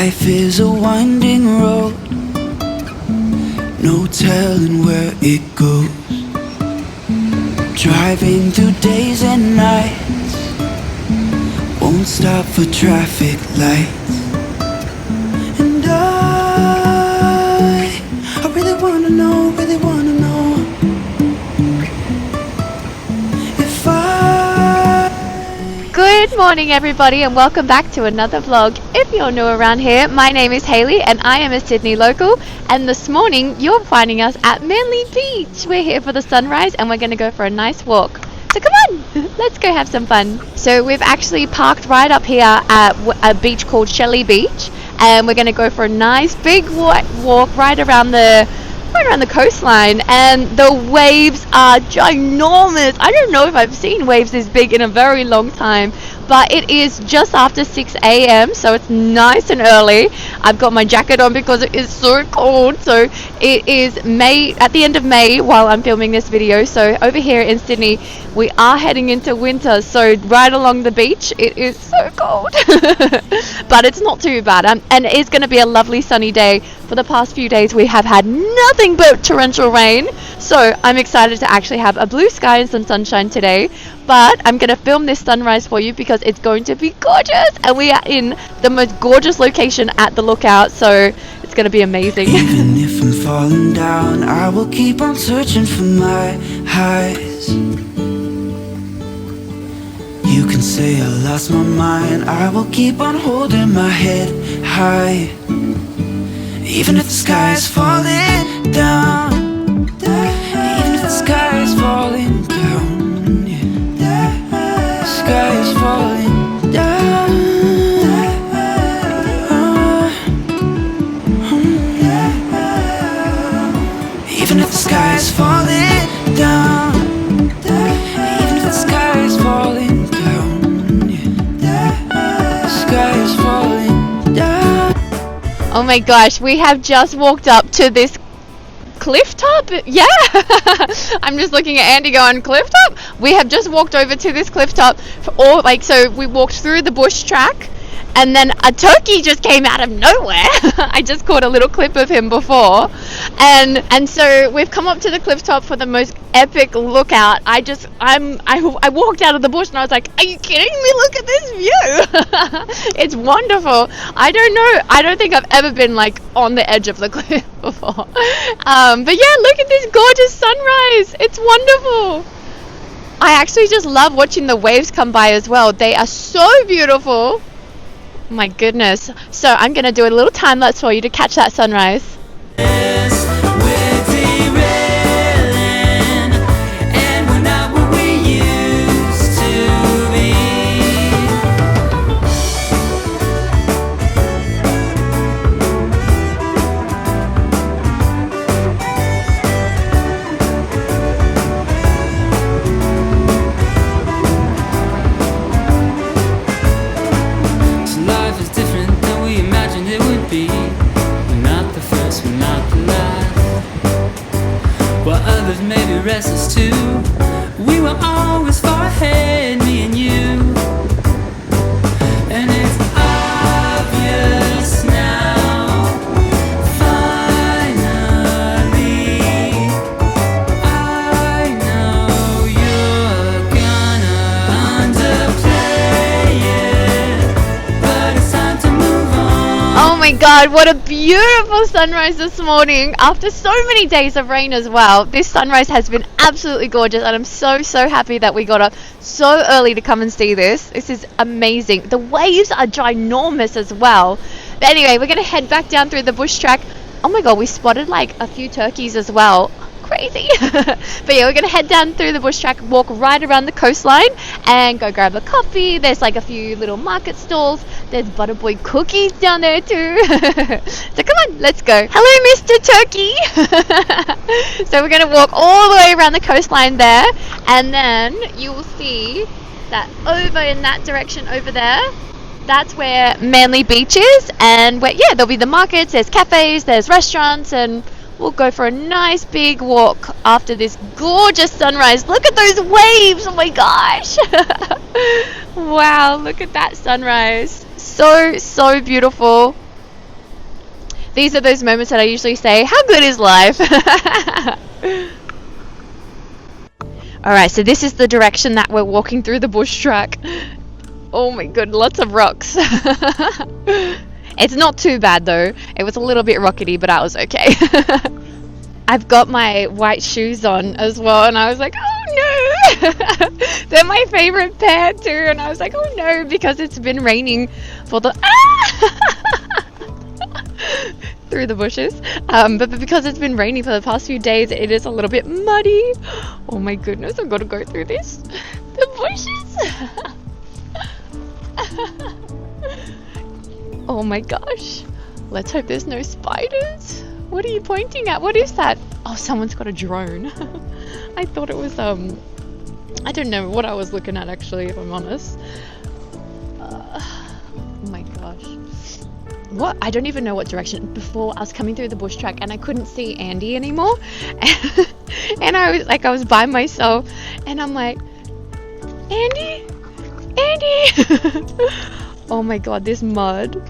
Life is a winding road, no telling where it goes. Driving through days and nights, won't stop for traffic lights. And I really wanna know, if Good morning everybody and welcome back to another vlog. If you're new around here, my name is Hayley and I am a Sydney local, and this morning you're finding us at Shelly Beach. We're here for the sunrise and we're going to go for a nice walk. So come on, let's go have some fun. So we've actually parked right up here at a beach called Shelly Beach, and we're going to go for a nice big walk right around the coastline, and the waves are ginormous. I don't know if I've seen waves this big in a very long time, but it is just after 6 a.m. so it's nice and early. I've got my jacket on because it is so cold. So it is May, at the end of May while I'm filming this video. So over here in Sydney we are heading into winter, so right along the beach it is so cold but it's not too bad, and it is going to be a lovely sunny day. For the past few days we have had nothing but torrential rain, so I'm excited to actually have a blue sky and some sunshine today. But I'm going to film this sunrise for you because it's going to be gorgeous, and we are in the most gorgeous location at the lookout, so it's going to be amazing. Even if I'm falling down, I will keep on searching for my highs. You can say I lost my mind, I will keep on holding my head high. Even if the sky is falling down, even if the sky is falling down, yeah. The sky is falling down. Even if the sky is falling down, even if the sky is falling down, yeah. The sky is falling down. Oh my gosh, we have just walked up to this Clifftop. Yeah. I'm just looking at Andy going, Clifftop? We have just walked over to this Clifftop, so we walked through the bush track, and then a turkey just came out of nowhere. I just caught a little clip of him before, and so we've come up to the Clifftop for the most epic lookout. I walked out of the bush and I was like, are you kidding me? Look at this view. It's wonderful. I don't think I've ever been like on the edge of the cliff before. But yeah, look at this gorgeous sunrise. It's wonderful. I actually just love watching the waves come by as well. They are so beautiful. My goodness. So I'm going to do a little time lapse for you to catch that sunrise. Maybe restless too. We were always far ahead, me and you. And it's obvious now, finally, I know you're gonna underplay it, but it's time to move on. Oh my god, what a beautiful sunrise this morning after so many days of rain as well. This sunrise has been absolutely gorgeous, and I'm so happy that we got up so early to come and see this. This is amazing. The waves are ginormous as well. But anyway, we're going to head back down through the bush track. Oh my god, we spotted like a few turkeys as well. Crazy. But yeah, we're gonna head down through the bush track, walk right around the coastline and go grab a coffee. There's like a few little market stalls. There's Butterboy cookies down there too. So come on, let's go. Hello, Mr. Turkey. So we're gonna walk all the way around the coastline there, and then you will see that over in that direction over there, that's where Manly Beach is, and where, yeah, there'll be the markets, there's cafes, there's restaurants, and we'll go for a nice big walk after this gorgeous sunrise. Look at those waves, oh my gosh. Wow, look at that sunrise. So beautiful. These are those moments that I usually say, how good is life? Alright, so this is the direction that we're walking through the bush track. Oh my god, lots of rocks. It's not too bad though. It was a little bit rockety, but I was okay. I've got my white shoes on as well, and I was like, oh no! They're my favorite pair too, and I was like, oh no, because it's been raining for the through the bushes. But because it's been raining for the past few days, it is a little bit muddy. Oh my goodness, I've got to go through this. The bushes. Oh my gosh. Let's hope there's no spiders. What are you pointing at? What is that? Oh, someone's got a drone. I thought it was, I don't know what I was looking at actually, if I'm honest. Oh my gosh. What? I don't even know what direction. Before I was coming through the bush track and I couldn't see Andy anymore. And I was by myself and I'm like, Andy? Andy! Oh my god, this mud.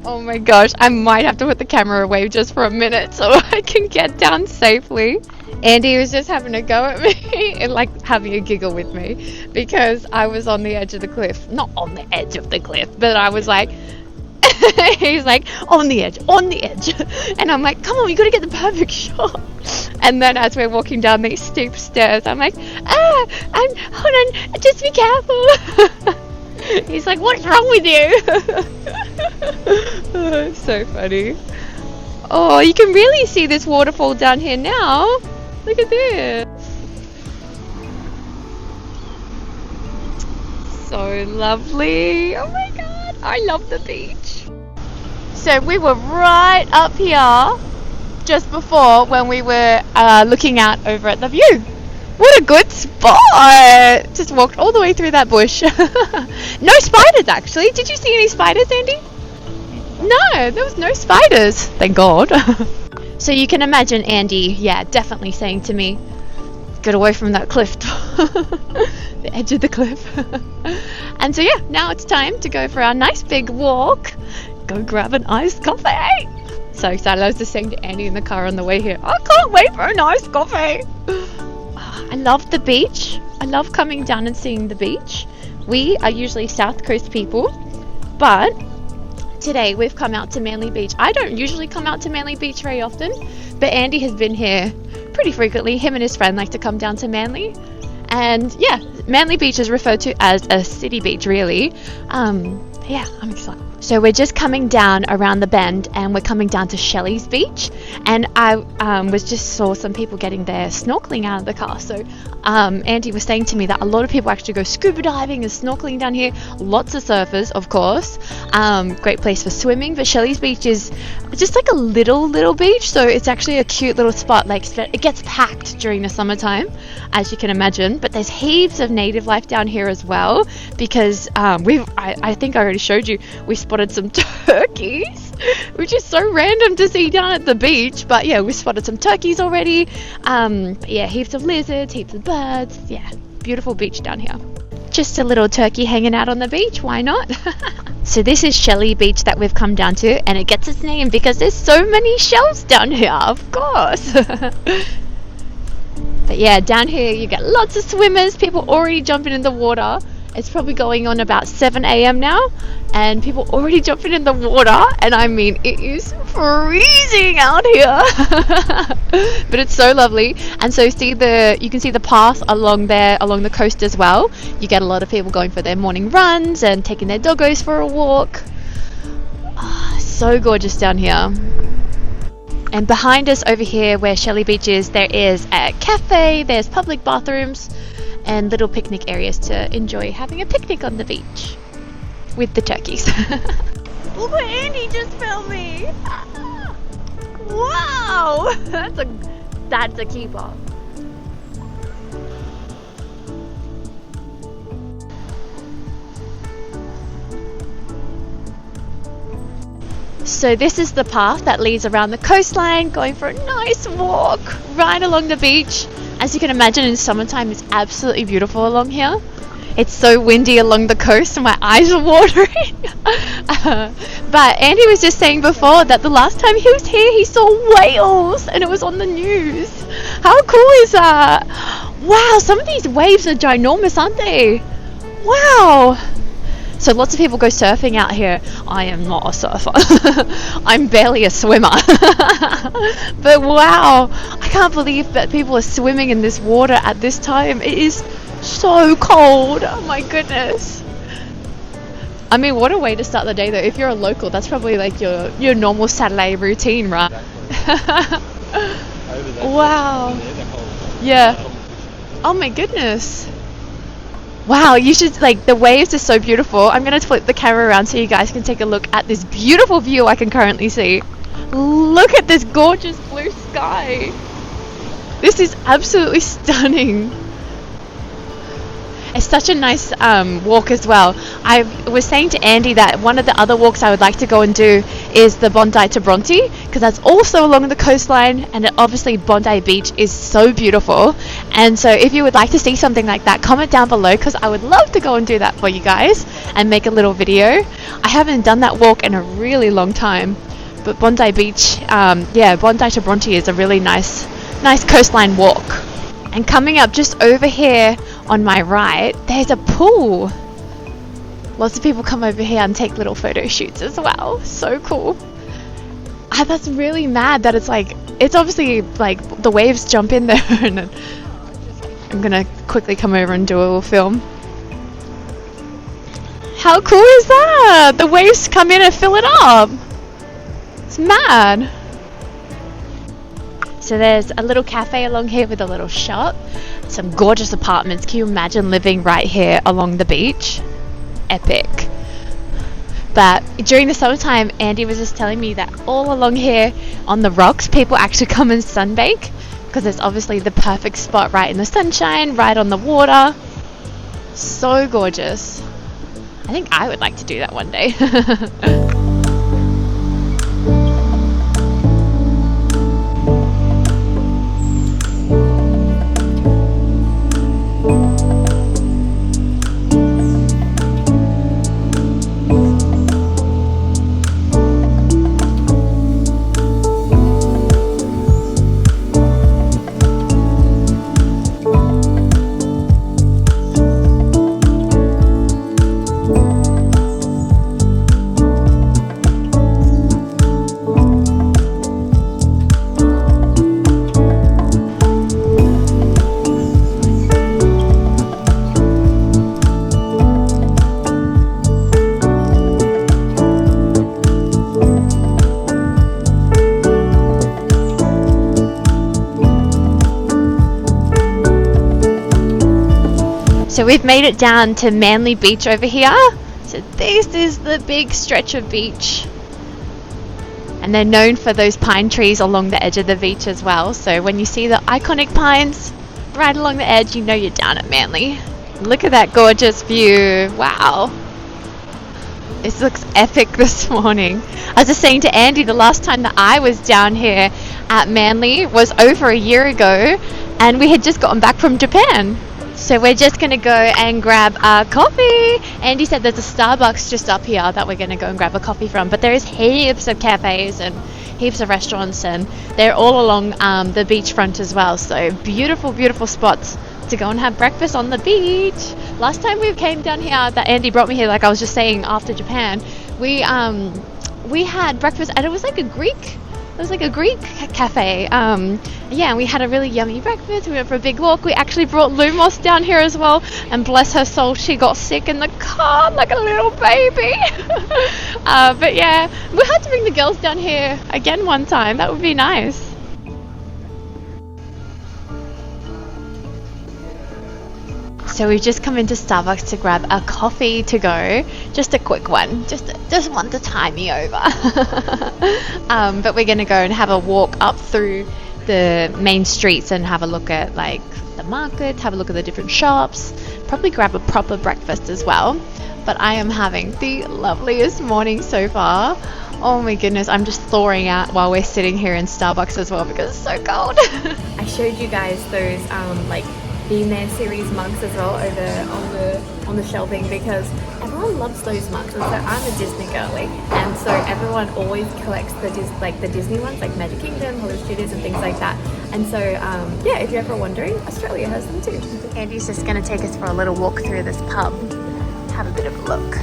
Oh my gosh, I might have to put the camera away just for a minute so I can get down safely. Andy was just having a go at me and like having a giggle with me because I was on the edge of the cliff. Not on the edge of the cliff, but I was like, he's like, on the edge. And I'm like, come on, you gotta get the perfect shot. And then as we're walking down these steep stairs, I'm like, hold on, just be careful. He's like, what's wrong with you? Oh, so funny. Oh, you can really see this waterfall down here now. Look at this. So lovely. Oh my god, I love the beach. So we were right up here just before when we were looking out over at the view. What a good spot! Just walked all the way through that bush. No spiders actually. Did you see any spiders, Andy? No, there was no spiders. Thank God. So you can imagine Andy, yeah, definitely saying to me, get away from that cliff. The edge of the cliff. And so yeah, now it's time to go for our nice big walk. Go grab an iced coffee. So excited. I was just saying to Andy in the car on the way here, I can't wait for an iced coffee. I love the beach. I love coming down and seeing the beach. We are usually South Coast people, but today we've come out to Manly Beach. I don't usually come out to Manly Beach very often, but Andy has been here pretty frequently. Him and his friend like to come down to Manly. And yeah, Manly Beach is referred to as a city beach really. Yeah, I'm excited. So we're just coming down around the bend and we're coming down to Shelly's Beach, and I saw some people getting their snorkeling out of the car. So Andy was saying to me that a lot of people actually go scuba diving and snorkeling down here. Lots of surfers, of course. Great place for swimming, but Shelly's Beach is just like a little beach, so it's actually a cute little spot. Like it gets packed during the summertime, as you can imagine, but there's heaps of native life down here as well, because I think I already showed you, we spotted some turkeys, which is so random to see down at the beach, but yeah, we spotted some turkeys already. But yeah, heaps of lizards, heaps of birds. Yeah, beautiful beach down here. Just a little turkey hanging out on the beach, why not? So this is Shelly Beach that we've come down to, and it gets its name because there's so many shells down here, of course. But yeah, down here you get lots of swimmers, people already jumping in the water. It's probably going on about 7 a.m. now, and people already jumping in the water, and I mean, it is freezing out here. But it's so lovely. And so you can see the path along there, along the coast as well. You get a lot of people going for their morning runs and taking their doggos for a walk. Oh, so gorgeous down here. And behind us over here where Shelly Beach is, there is a cafe, there's public bathrooms and little picnic areas to enjoy having a picnic on the beach with the turkeys. Look what Andy just filmed me. Wow, that's a keeper. So this is the path that leads around the coastline, going for a nice walk right along the beach. As you can imagine, in summertime it's absolutely beautiful along here. It's so windy along the coast and my eyes are watering. But Andy was just saying before that the last time he was here he saw whales and it was on the news. How cool is that? Wow, some of these waves are ginormous, aren't they? Wow. So lots of people go surfing out here. I am not a surfer. I'm barely a swimmer. But wow, I can't believe that people are swimming in this water at this time. It is so cold. Oh my goodness. I mean, what a way to start the day though. If you're a local, that's probably like your normal Saturday routine, right? Wow. Yeah. Oh my goodness. Wow, you should, like, the waves are so beautiful. I'm going to flip the camera around so you guys can take a look at this beautiful view I can currently see. Look at this gorgeous blue sky. This is absolutely stunning. It's such a nice walk as well. I was saying to Andy that one of the other walks I would like to go and do is the Bondi to Bronte, because that's also along the coastline, and obviously Bondi Beach is so beautiful. And so if you would like to see something like that, comment down below, because I would love to go and do that for you guys and make a little video. I haven't done that walk in a really long time, but Bondi Beach, yeah, Bondi to Bronte is a really nice coastline walk. And coming up just over here on my right, there's a pool. Lots of people come over here and take little photo shoots as well. So cool. That's really mad that it's obviously like the waves jump in there. And I'm gonna quickly come over and do a little film. How cool is that? The waves come in and fill it up. It's mad. So there's a little cafe along here with a little shop, some gorgeous apartments. Can you imagine living right here along the beach? Epic. But during the summertime, Andy was just telling me that all along here on the rocks, people actually come and sunbake, because it's obviously the perfect spot, right in the sunshine, right on the water. So gorgeous. I think I would like to do that one day. So we've made it down to Manly Beach over here. So this is the big stretch of beach. And they're known for those pine trees along the edge of the beach as well. So when you see the iconic pines right along the edge, you know you're down at Manly. Look at that gorgeous view. Wow. This looks epic this morning. I was just saying to Andy, the last time that I was down here at Manly was over a year ago, and we had just gotten back from Japan. So we're just going to go and grab a coffee. Andy said there's a Starbucks just up here that we're going to go and grab a coffee from. But there's heaps of cafes and heaps of restaurants, and they're all along the beachfront as well. So beautiful, beautiful spots to go and have breakfast on the beach. Last time we came down here, that Andy brought me here, like I was just saying, after Japan, we had breakfast, and it was like a Greek cafe. Yeah, and we had a really yummy breakfast. We went for a big walk. We actually brought Lumos down here as well, and bless her soul, she got sick in the car like a little baby. But yeah, we'll have to bring the girls down here again one time. That would be nice. So we've just come into Starbucks to grab a coffee to go, just a quick one, just one to tie me over. But we're going to go and have a walk up through the main streets and have a look at like the market, have a look at the different shops, probably grab a proper breakfast as well. But I am having the loveliest morning so far. Oh my goodness, I'm just thawing out while we're sitting here in Starbucks as well because it's so cold. I showed you guys those like Been There series mugs as well over on the on the shelving because everyone loves those mugs. And so I'm a Disney girly, and so everyone always collects the Disney ones, like Magic Kingdom, Hollywood Studios, and things like that. And so yeah, if you're ever wondering, Australia has them too. Andy's just going to take us for a little walk through this pub, have a bit of a look.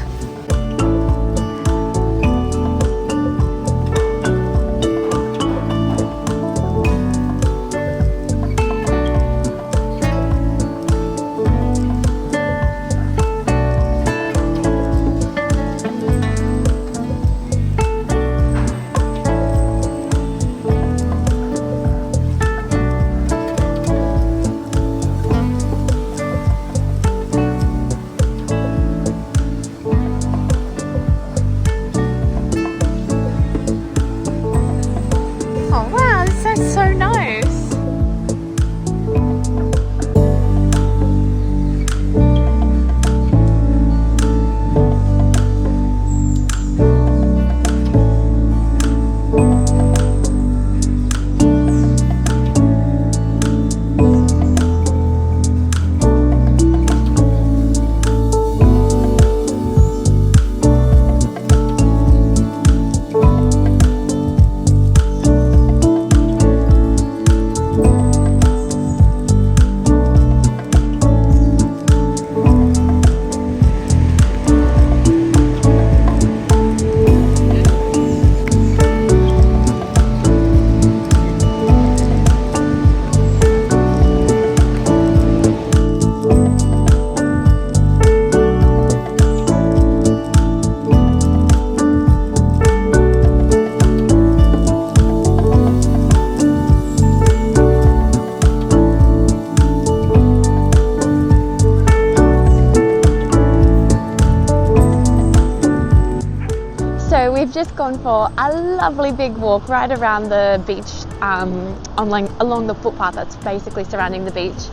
We've just gone for a lovely big walk right around the beach, along the footpath that's basically surrounding the beach,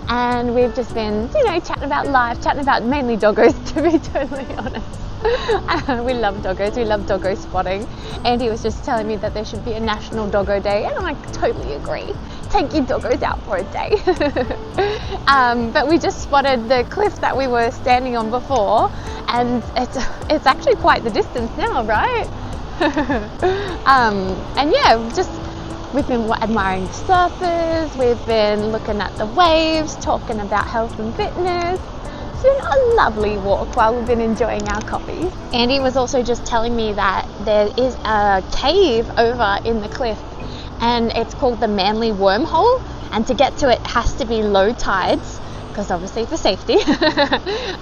and we've just been, chatting about life, chatting about mainly doggos, to be totally honest. We love doggos, we love doggo spotting. Andy was just telling me that there should be a National Doggo Day, and I totally agree. Take your doggos out for a day. But we just spotted the cliff that we were standing on before, and it's actually quite the distance now, right? And yeah, we've been admiring the surfers, we've been looking at the waves, talking about health and fitness. It's been a lovely walk while we've been enjoying our coffees. Andy was also just telling me that there is a cave over in the cliff, and it's called the Manly Wormhole, and to get to it has to be low tides, because obviously for safety.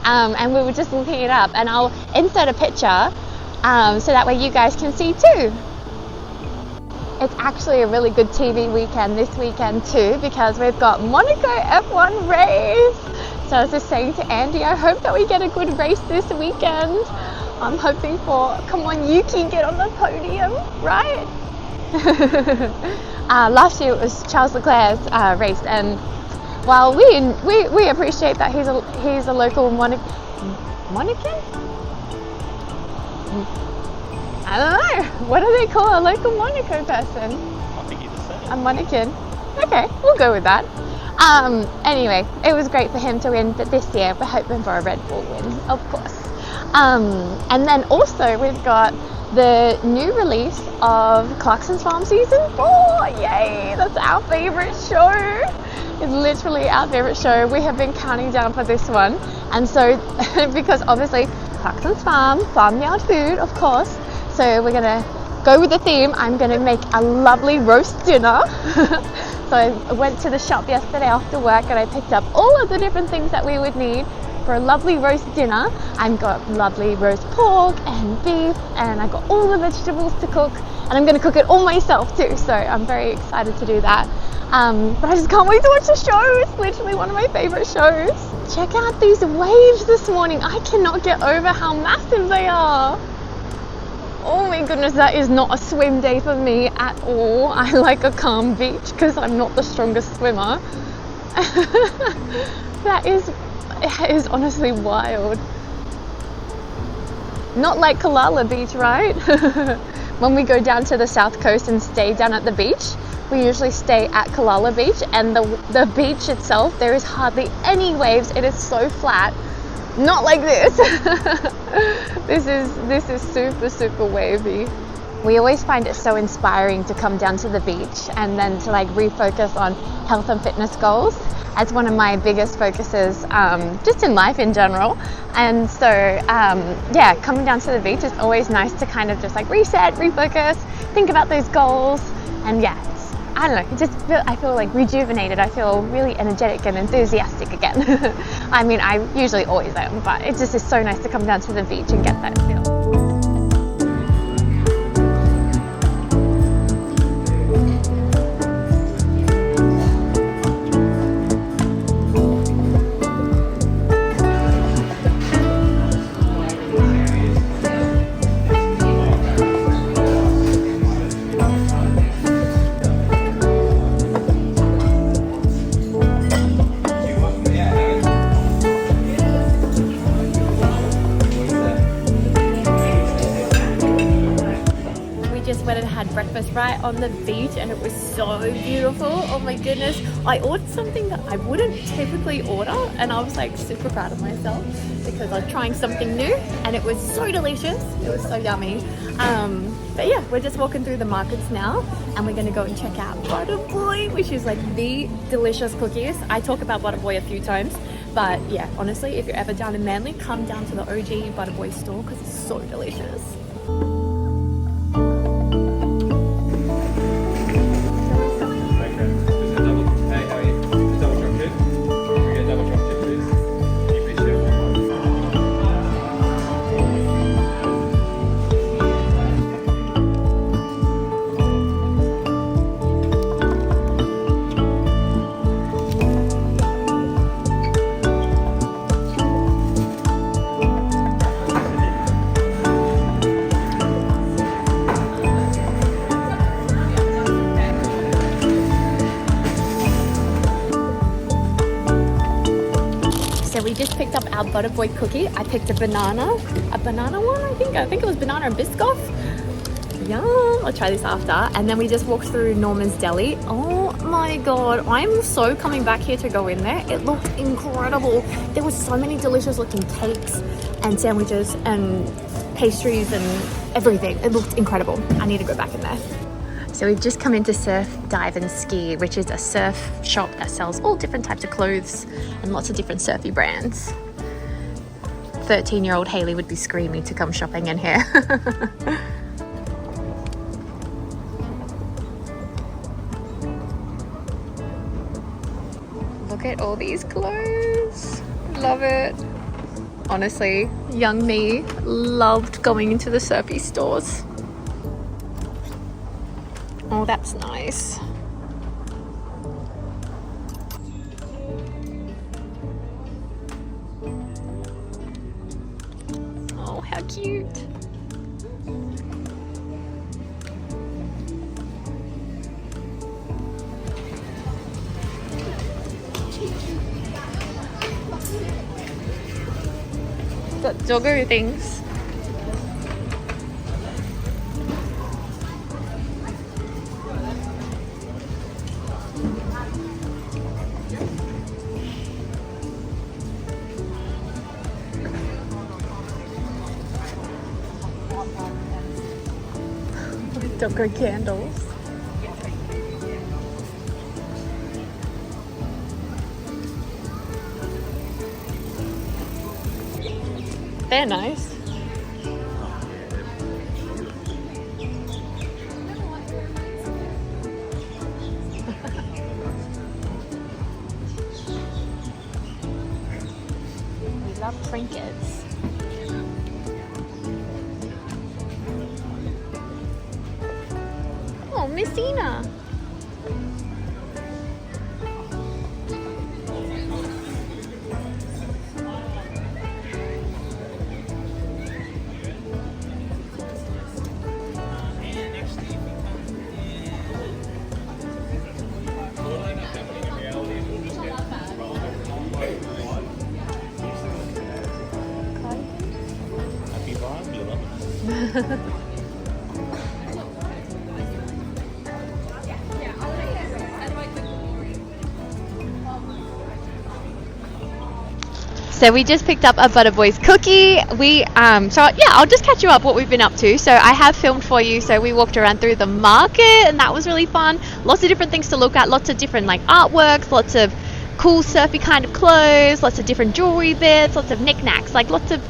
And we were just looking it up, and I'll insert a picture so that way you guys can see too. It's actually a really good TV weekend this weekend too, because we've got Monaco F1 race. So I was just saying to Andy, I hope that we get a good race this weekend. I'm hoping for, come on Yuki, get on the podium, right? Last year it was Charles Leclerc's race, and while we appreciate that he's a local Monacan? I don't know. What do they call a local Monaco person? I think he's the same. A Monacan. Okay, we'll go with that. Anyway, it was great for him to win, but this year we're hoping for a Red Bull win, of course. And then also we've got the new release of Clarkson's Farm Season 4. Yay! That's our favourite show. It's literally our favourite show. We have been counting down for this one, and so because obviously Clarkson's farmyard food, of course. So we're gonna go with the theme. I'm gonna make a lovely roast dinner. So I went to the shop yesterday after work, and I picked up all of the different things that we would need for a lovely roast dinner. I've got lovely roast pork and beef, and I've got all the vegetables to cook, and I'm going to cook it all myself too, so I'm very excited to do that. But I just can't wait to watch the show. It's literally one of my favorite shows. Check out these waves this morning. I cannot get over how massive they are. Oh my goodness, that is not a swim day for me at all. I like a calm beach because I'm not the strongest swimmer. It is honestly wild. Not like Kalala Beach, right? When we go down to the south coast and stay down at the beach, we usually stay at Kalala Beach, and the beach itself, there is hardly any waves. It is so flat. Not like this. This is super wavy. We always find it so inspiring to come down to the beach and then to like refocus on health and fitness goals as one of my biggest focuses just in life in general. And so yeah, coming down to the beach is always nice to kind of just like reset, refocus, think about those goals. And yeah, I don't know, I feel like rejuvenated. I feel really energetic and enthusiastic again. I mean, I usually always am, but it just is so nice to come down to the beach and get that feel. Breakfast right on the beach and it was so beautiful. Oh my goodness, I ordered something that I wouldn't typically order and I was like super proud of myself because I was trying something new and it was so delicious. It was so yummy. But yeah, we're just walking through the markets now and we're gonna go and check out Butter Boy, which is like the delicious cookies. I talk about Butter Boy a few times, but yeah, honestly, if you're ever down in Manly, come down to the OG Butter Boy store because it's so delicious. We just picked up our Butter Boy cookie. I picked a banana one, I think it was banana and Biscoff. Yum, I'll try this after. And then we just walked through Norman's Deli. Oh my God, I'm so coming back here to go in there. It looked incredible. There were so many delicious looking cakes and sandwiches and pastries and everything. It looked incredible. I need to go back in there. So we've just come into Surf, Dive and Ski, which is a surf shop that sells all different types of clothes and lots of different surfy brands. 13-year-old Hayley would be screaming to come shopping in here. Look at all these clothes. Love it. Honestly, young me loved going into the surfy stores. Oh, that's nice. Oh, how cute. Got doggo things. Doggo candles. They're nice. We love trinkets. Oh, Messina. So we just picked up a Butter Boys cookie. I'll just catch you up what we've been up to. So I have filmed for you. So we walked around through the market, and that was really fun. Lots of different things to look at. Lots of different like artworks. Lots of cool surfy kind of clothes. Lots of different jewelry bits. Lots of knickknacks. Like lots of,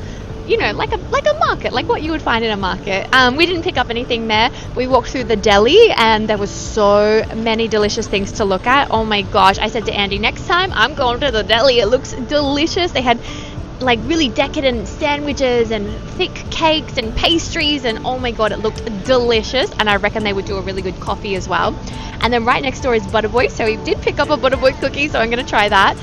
like a market, like what you would find in a market. We didn't pick up anything there. We walked through the deli, and there was so many delicious things to look at. Oh my gosh, I said to Andy, next time I'm going to the deli. It looks delicious. They had like really decadent sandwiches and thick cakes and pastries, and oh my god, it looked delicious. And I reckon they would do a really good coffee as well. And then right next door is Butter Boy, so we did pick up a Butter Boy cookie, so I'm going to try that.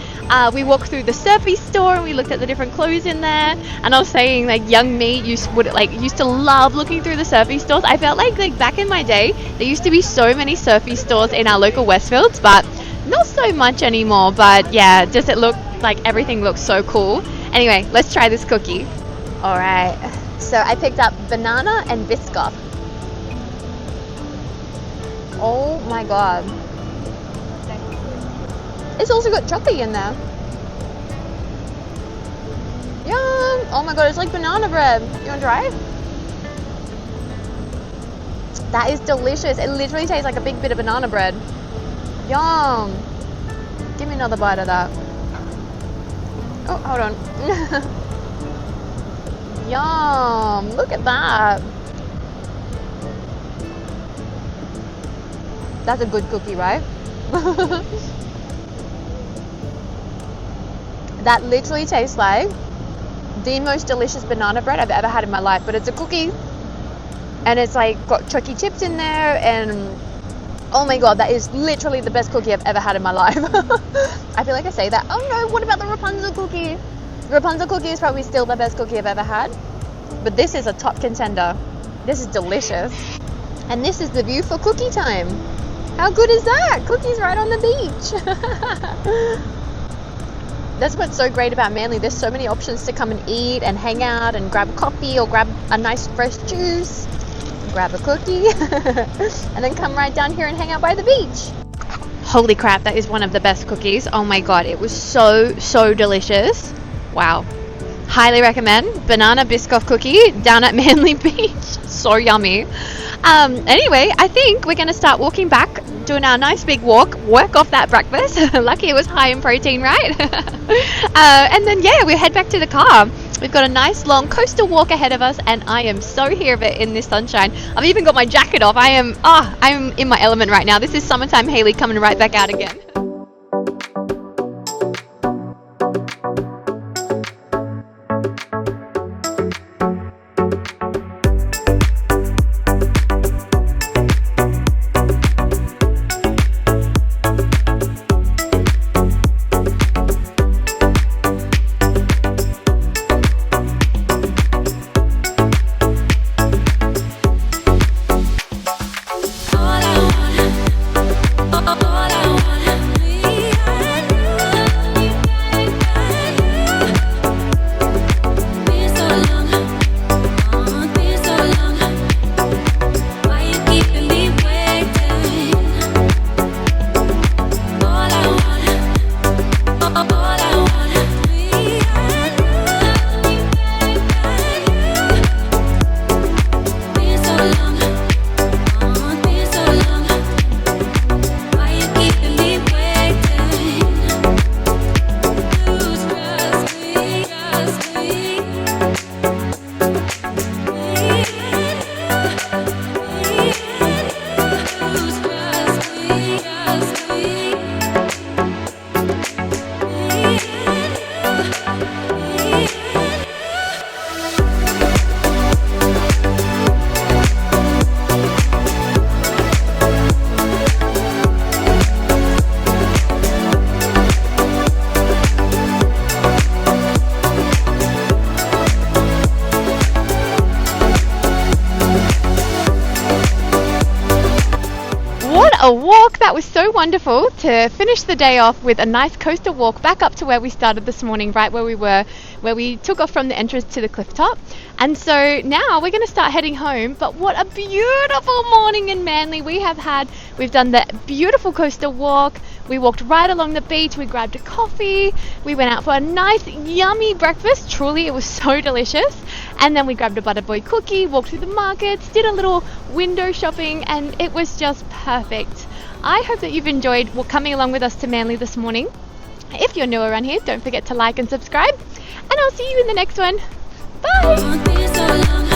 We walked through the surfy store, and we looked at the different clothes in there. And I was saying, like, young me used to love looking through the surfy stores. I felt like back in my day, there used to be so many surfy stores in our local Westfields, but not so much anymore. But yeah, just it looked like everything looked so cool. Anyway, let's try this cookie. All right, so I picked up banana and Biscoff. Oh my god. It's also got chocolate in there. Yum! Oh my god, it's like banana bread. You want to try it? That is delicious. It literally tastes like a big bit of banana bread. Yum! Give me another bite of that. Oh, hold on. Yum! Look at that. That's a good cookie, right? That literally tastes like the most delicious banana bread I've ever had in my life. But it's a cookie, and it's like got chucky chips in there, and oh my god, that is literally the best cookie I've ever had in my life. I feel like I say that. Oh no, what about the Rapunzel cookie? Rapunzel cookie is probably still the best cookie I've ever had, but this is a top contender. This is delicious. And this is the view for cookie time. How good is that? Cookies right on the beach. That's what's so great about Manly. There's so many options to come and eat and hang out and grab coffee or grab a nice fresh juice, grab a cookie, and then come right down here and hang out by the beach. Holy crap, that is one of the best cookies. Oh my god, it was so delicious. Wow. Highly recommend. Banana Biscoff cookie down at Manly Beach. So yummy. Anyway, I think we're going to start walking back, doing our nice big walk, work off that breakfast. Lucky it was high in protein, right? And then, yeah, we head back to the car. We've got a nice long coastal walk ahead of us, and I am so here of it in this sunshine. I've even got my jacket off. I'm in my element right now. This is summertime Hayley coming right back out again. A walk. That was so wonderful to finish the day off with a nice coastal walk back up to where we started this morning, right where we were, where we took off from the entrance to the Clifftop. And so now we're going to start heading home. But what a beautiful morning in Manly we have had. We've done the beautiful coastal walk. We walked right along the beach, we grabbed a coffee, we went out for a nice yummy breakfast, truly it was so delicious, and then we grabbed a Butterboy cookie, walked through the markets, did a little window shopping, and it was just perfect. I hope that you've enjoyed coming along with us to Manly this morning. If you're new around here, don't forget to like and subscribe, and I'll see you in the next one. Bye!